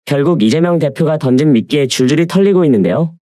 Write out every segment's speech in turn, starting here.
결국 이재명 대표가 던진 미끼에 줄줄이 털리고 있는데요.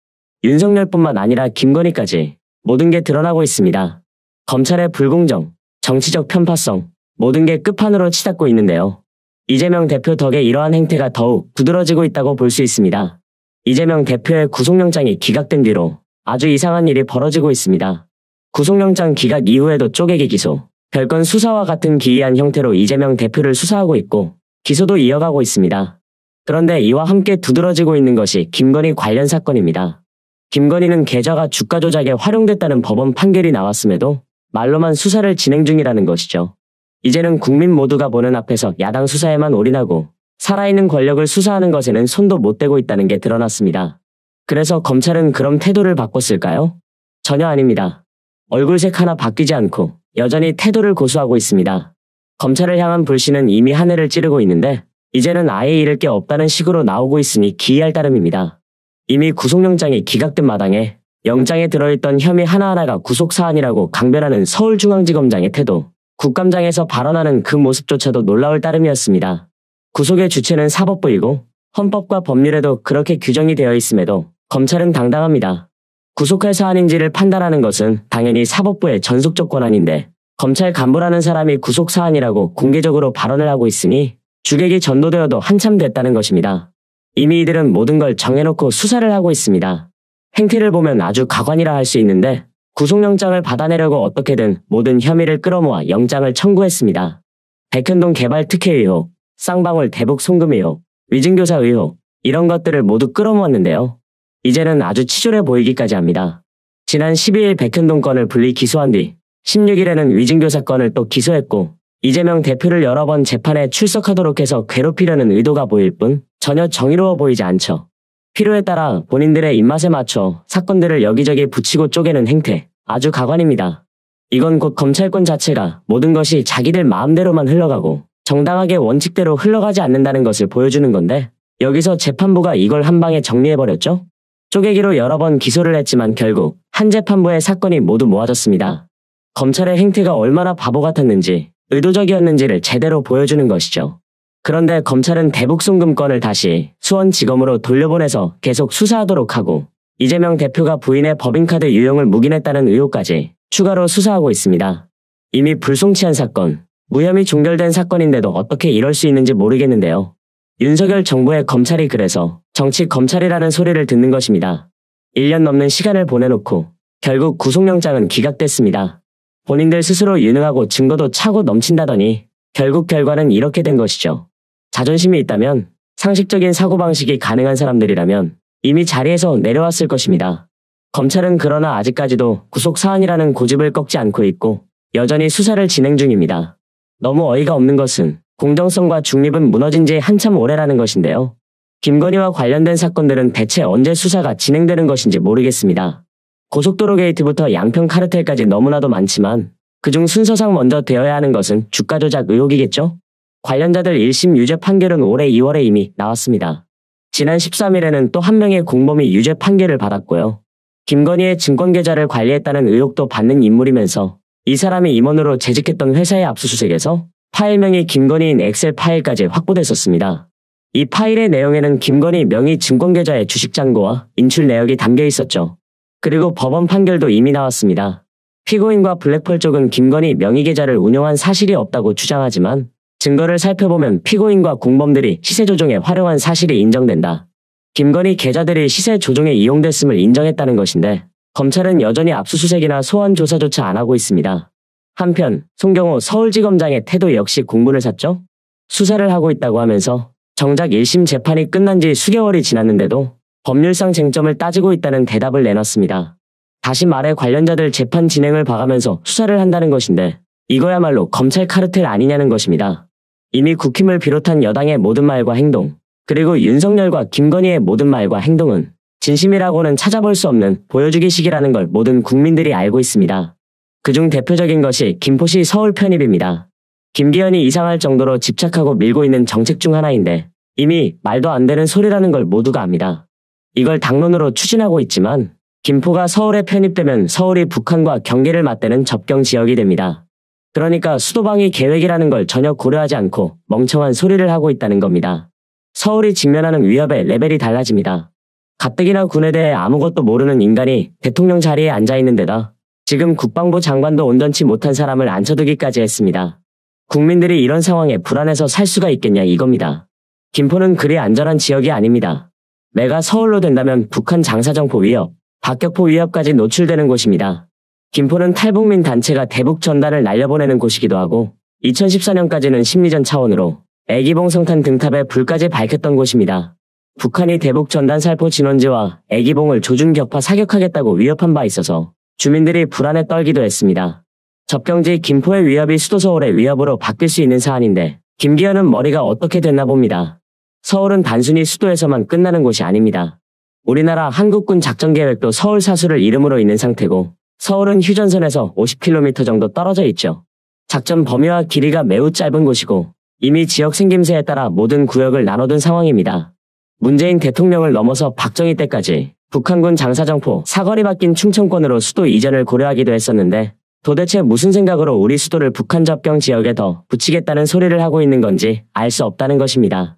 윤석열뿐만 아니라 김건희까지 모든 게 드러나고 있습니다. 검찰의 불공정, 정치적 편파성, 모든 게 끝판으로 치닫고 있는데요. 이재명 대표 덕에 이러한 행태가 더욱 두드러지고 있다고 볼 수 있습니다. 이재명 대표의 구속영장이 기각된 뒤로 아주 이상한 일이 벌어지고 있습니다. 구속영장 기각 이후에도 쪼개기 기소, 별건 수사와 같은 기이한 형태로 이재명 대표를 수사하고 있고 기소도 이어가고 있습니다. 그런데 이와 함께 두드러지고 있는 것이 김건희 관련 사건입니다. 김건희는 계좌가 주가 조작에 활용됐다는 법원 판결이 나왔음에도 말로만 수사를 진행 중이라는 것이죠. 이제는 국민 모두가 보는 앞에서 야당 수사에만 올인하고 살아있는 권력을 수사하는 것에는 손도 못 대고 있다는 게 드러났습니다. 그래서 검찰은 그럼 태도를 바꿨을까요? 전혀 아닙니다. 얼굴색 하나 바뀌지 않고 여전히 태도를 고수하고 있습니다. 검찰을 향한 불신은 이미 하늘을 찌르고 있는데 이제는 아예 잃을 게 없다는 식으로 나오고 있으니 기이할 따름입니다. 이미 구속영장이 기각된 마당에 영장에 들어있던 혐의 하나하나가 구속사안이라고 강변하는 서울중앙지검장의 태도, 국감장에서 발언하는 그 모습조차도 놀라울 따름이었습니다. 구속의 주체는 사법부이고 헌법과 법률에도 그렇게 규정이 되어 있음에도 검찰은 당당합니다. 구속할 사안인지를 판단하는 것은 당연히 사법부의 전속적 권한인데 검찰 간부라는 사람이 구속사안이라고 공개적으로 발언을 하고 있으니 주객이 전도되어도 한참 됐다는 것입니다. 이미 이들은 모든 걸 정해놓고 수사를 하고 있습니다. 행태를 보면 아주 가관이라 할 수 있는데 구속영장을 받아내려고 어떻게든 모든 혐의를 끌어모아 영장을 청구했습니다. 백현동 개발 특혜 의혹, 쌍방울 대북 송금 의혹, 위증교사 의혹 이런 것들을 모두 끌어모았는데요. 이제는 아주 치졸해 보이기까지 합니다. 지난 12일 백현동 건을 분리 기소한 뒤 16일에는 위증교사 건을 또 기소했고 이재명 대표를 여러 번 재판에 출석하도록 해서 괴롭히려는 의도가 보일 뿐 전혀 정의로워 보이지 않죠. 필요에 따라 본인들의 입맛에 맞춰 사건들을 여기저기 붙이고 쪼개는 행태, 아주 가관입니다. 이건 곧 검찰권 자체가 모든 것이 자기들 마음대로만 흘러가고 정당하게 원칙대로 흘러가지 않는다는 것을 보여주는 건데 여기서 재판부가 이걸 한 방에 정리해버렸죠? 쪼개기로 여러 번 기소를 했지만 결국 한 재판부의 사건이 모두 모아졌습니다. 검찰의 행태가 얼마나 바보 같았는지 의도적이었는지를 제대로 보여주는 것이죠. 그런데 검찰은 대북송금 건을 다시 수원지검으로 돌려보내서 계속 수사하도록 하고 이재명 대표가 부인의 법인카드 유용을 묵인했다는 의혹까지 추가로 수사하고 있습니다. 이미 불송치한 사건, 무혐의 종결된 사건인데도 어떻게 이럴 수 있는지 모르겠는데요. 윤석열 정부의 검찰이 그래서 정치 검찰이라는 소리를 듣는 것입니다. 1년 넘는 시간을 보내놓고 결국 구속영장은 기각됐습니다. 본인들 스스로 유능하고 증거도 차고 넘친다더니 결국 결과는 이렇게 된 것이죠. 자존심이 있다면 상식적인 사고방식이 가능한 사람들이라면 이미 자리에서 내려왔을 것입니다. 검찰은 그러나 아직까지도 구속사안이라는 고집을 꺾지 않고 있고 여전히 수사를 진행 중입니다. 너무 어이가 없는 것은 공정성과 중립은 무너진 지 한참 오래라는 것인데요. 김건희와 관련된 사건들은 대체 언제 수사가 진행되는 것인지 모르겠습니다. 고속도로 게이트부터 양평 카르텔까지 너무나도 많지만 그중 순서상 먼저 되어야 하는 것은 주가 조작 의혹이겠죠? 관련자들 1심 유죄 판결은 올해 2월에 이미 나왔습니다. 지난 13일에는 또 한 명의 공범이 유죄 판결을 받았고요. 김건희의 증권계좌를 관리했다는 의혹도 받는 인물이면서 이 사람이 임원으로 재직했던 회사의 압수수색에서 파일명이 김건희인 엑셀 파일까지 확보됐었습니다. 이 파일의 내용에는 김건희 명의 증권계좌의 주식 잔고와 인출 내역이 담겨 있었죠. 그리고 법원 판결도 이미 나왔습니다. 피고인과 블랙펄 쪽은 김건희 명의 계좌를 운영한 사실이 없다고 주장하지만 증거를 살펴보면 피고인과 공범들이 시세 조종에 활용한 사실이 인정된다. 김건희 계좌들이 시세 조종에 이용됐음을 인정했다는 것인데 검찰은 여전히 압수수색이나 소환 조사조차 안 하고 있습니다. 한편 송경호 서울지검장의 태도 역시 공분을 샀죠? 수사를 하고 있다고 하면서 정작 1심 재판이 끝난 지 수개월이 지났는데도 법률상 쟁점을 따지고 있다는 대답을 내놨습니다. 다시 말해 관련자들 재판 진행을 봐가면서 수사를 한다는 것인데 이거야말로 검찰 카르텔 아니냐는 것입니다. 이미 국힘을 비롯한 여당의 모든 말과 행동, 그리고 윤석열과 김건희의 모든 말과 행동은 진심이라고는 찾아볼 수 없는 보여주기식이라는 걸 모든 국민들이 알고 있습니다. 그중 대표적인 것이 김포시 서울 편입입니다. 김기현이 이상할 정도로 집착하고 밀고 있는 정책 중 하나인데 이미 말도 안 되는 소리라는 걸 모두가 압니다. 이걸 당론으로 추진하고 있지만 김포가 서울에 편입되면 서울이 북한과 경계를 맞대는 접경 지역이 됩니다. 그러니까 수도방위 계획이라는 걸 전혀 고려하지 않고 멍청한 소리를 하고 있다는 겁니다. 서울이 직면하는 위협의 레벨이 달라집니다. 가뜩이나 군에 대해 아무것도 모르는 인간이 대통령 자리에 앉아있는 데다 지금 국방부 장관도 온전치 못한 사람을 앉혀두기까지 했습니다. 국민들이 이런 상황에 불안해서 살 수가 있겠냐 이겁니다. 김포는 그리 안전한 지역이 아닙니다. 내가 서울로 된다면 북한 장사정포 위협, 박격포 위협까지 노출되는 곳입니다. 김포는 탈북민 단체가 대북 전단을 날려보내는 곳이기도 하고 2014년까지는 심리전 차원으로 애기봉 성탄 등탑에 불까지 밝혔던 곳입니다. 북한이 대북 전단 살포 진원지와 애기봉을 조준격파 사격하겠다고 위협한 바 있어서 주민들이 불안에 떨기도 했습니다. 접경지 김포의 위협이 수도 서울의 위협으로 바뀔 수 있는 사안인데 김기현은 머리가 어떻게 됐나 봅니다. 서울은 단순히 수도에서만 끝나는 곳이 아닙니다. 우리나라 한국군 작전계획도 서울 사수를 이름으로 있는 상태고 서울은 휴전선에서 50km 정도 떨어져 있죠. 작전 범위와 길이가 매우 짧은 곳이고 이미 지역 생김새에 따라 모든 구역을 나눠둔 상황입니다. 문재인 대통령을 넘어서 박정희 때까지 북한군 장사정포 사거리 바뀐 충청권으로 수도 이전을 고려하기도 했었는데 도대체 무슨 생각으로 우리 수도를 북한 접경 지역에 더 붙이겠다는 소리를 하고 있는 건지 알 수 없다는 것입니다.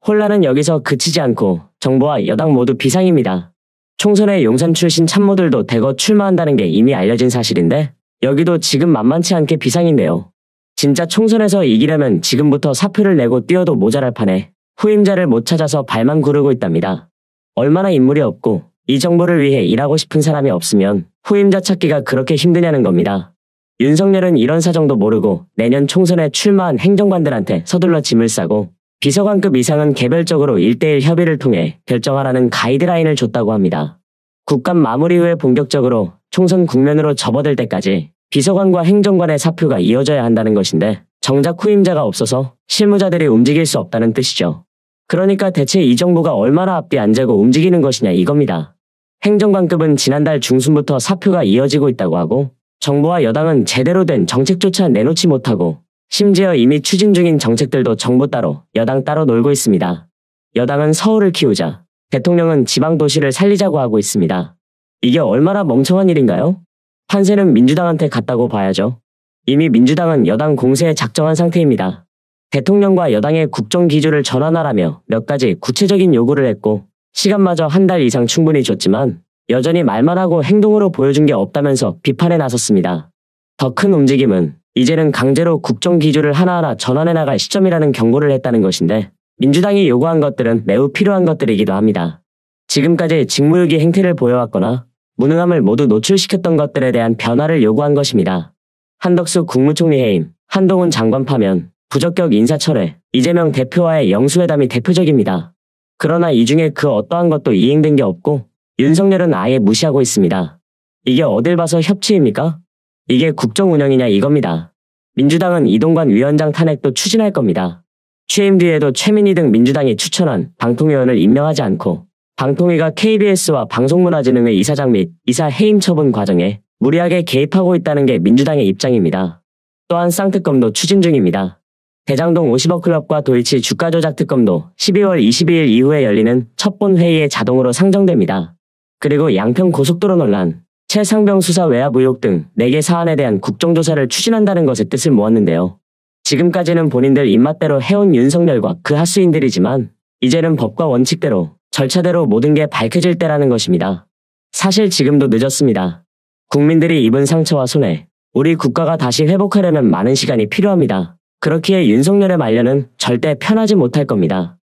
혼란은 여기서 그치지 않고 정부와 여당 모두 비상입니다. 총선에 용산 출신 참모들도 대거 출마한다는 게 이미 알려진 사실인데 여기도 지금 만만치 않게 비상인데요. 진짜 총선에서 이기려면 지금부터 사표를 내고 뛰어도 모자랄 판에 후임자를 못 찾아서 발만 구르고 있답니다. 얼마나 인물이 없고 이 정부를 위해 일하고 싶은 사람이 없으면 후임자 찾기가 그렇게 힘드냐는 겁니다. 윤석열은 이런 사정도 모르고 내년 총선에 출마한 행정관들한테 서둘러 짐을 싸고 비서관급 이상은 개별적으로 1:1 협의를 통해 결정하라는 가이드라인을 줬다고 합니다. 국감 마무리 후에 본격적으로 총선 국면으로 접어들 때까지 비서관과 행정관의 사표가 이어져야 한다는 것인데 정작 후임자가 없어서 실무자들이 움직일 수 없다는 뜻이죠. 그러니까 대체 이 정부가 얼마나 앞뒤 안 재고 움직이는 것이냐 이겁니다. 행정관급은 지난달 중순부터 사표가 이어지고 있다고 하고 정부와 여당은 제대로 된 정책조차 내놓지 못하고 심지어 이미 추진 중인 정책들도 정부 따로 여당 따로 놀고 있습니다. 여당은 서울을 키우자, 대통령은 지방도시를 살리자고 하고 있습니다. 이게 얼마나 멍청한 일인가요? 판세는 민주당한테 갔다고 봐야죠. 이미 민주당은 여당 공세에 작정한 상태입니다. 대통령과 여당의 국정기조를 전환하라며 몇 가지 구체적인 요구를 했고 시간마저 한 달 이상 충분히 줬지만 여전히 말만 하고 행동으로 보여준 게 없다면서 비판에 나섰습니다. 더 큰 움직임은 이제는 강제로 국정기조를 하나하나 전환해 나갈 시점이라는 경고를 했다는 것인데 민주당이 요구한 것들은 매우 필요한 것들이기도 합니다. 지금까지 직무유기 행태를 보여왔거나 무능함을 모두 노출시켰던 것들에 대한 변화를 요구한 것입니다. 한덕수 국무총리 해임, 한동훈 장관 파면, 부적격 인사철회, 이재명 대표와의 영수회담이 대표적입니다. 그러나 이 중에 그 어떠한 것도 이행된 게 없고 윤석열은 아예 무시하고 있습니다. 이게 어딜 봐서 협치입니까? 이게 국정 운영이냐 이겁니다. 민주당은 이동관 위원장 탄핵도 추진할 겁니다. 취임 뒤에도 최민희 등 민주당이 추천한 방통위원을 임명하지 않고 방통위가 KBS와 방송문화진흥회 이사장 및 이사 해임 처분 과정에 무리하게 개입하고 있다는 게 민주당의 입장입니다. 또한 쌍특검도 추진 중입니다. 대장동 50억 클럽과 도이치 주가 조작 특검도 12월 22일 이후에 열리는 첫 본 회의에 자동으로 상정됩니다. 그리고 양평 고속도로 논란, 최상병 수사 외압 의혹 등 4개 사안에 대한 국정조사를 추진한다는 것의 뜻을 모았는데요. 지금까지는 본인들 입맛대로 해온 윤석열과 그 하수인들이지만 이제는 법과 원칙대로 절차대로 모든 게 밝혀질 때라는 것입니다. 사실 지금도 늦었습니다. 국민들이 입은 상처와 손해, 우리 국가가 다시 회복하려면 많은 시간이 필요합니다. 그렇기에 윤석열의 말년은 절대 편하지 못할 겁니다.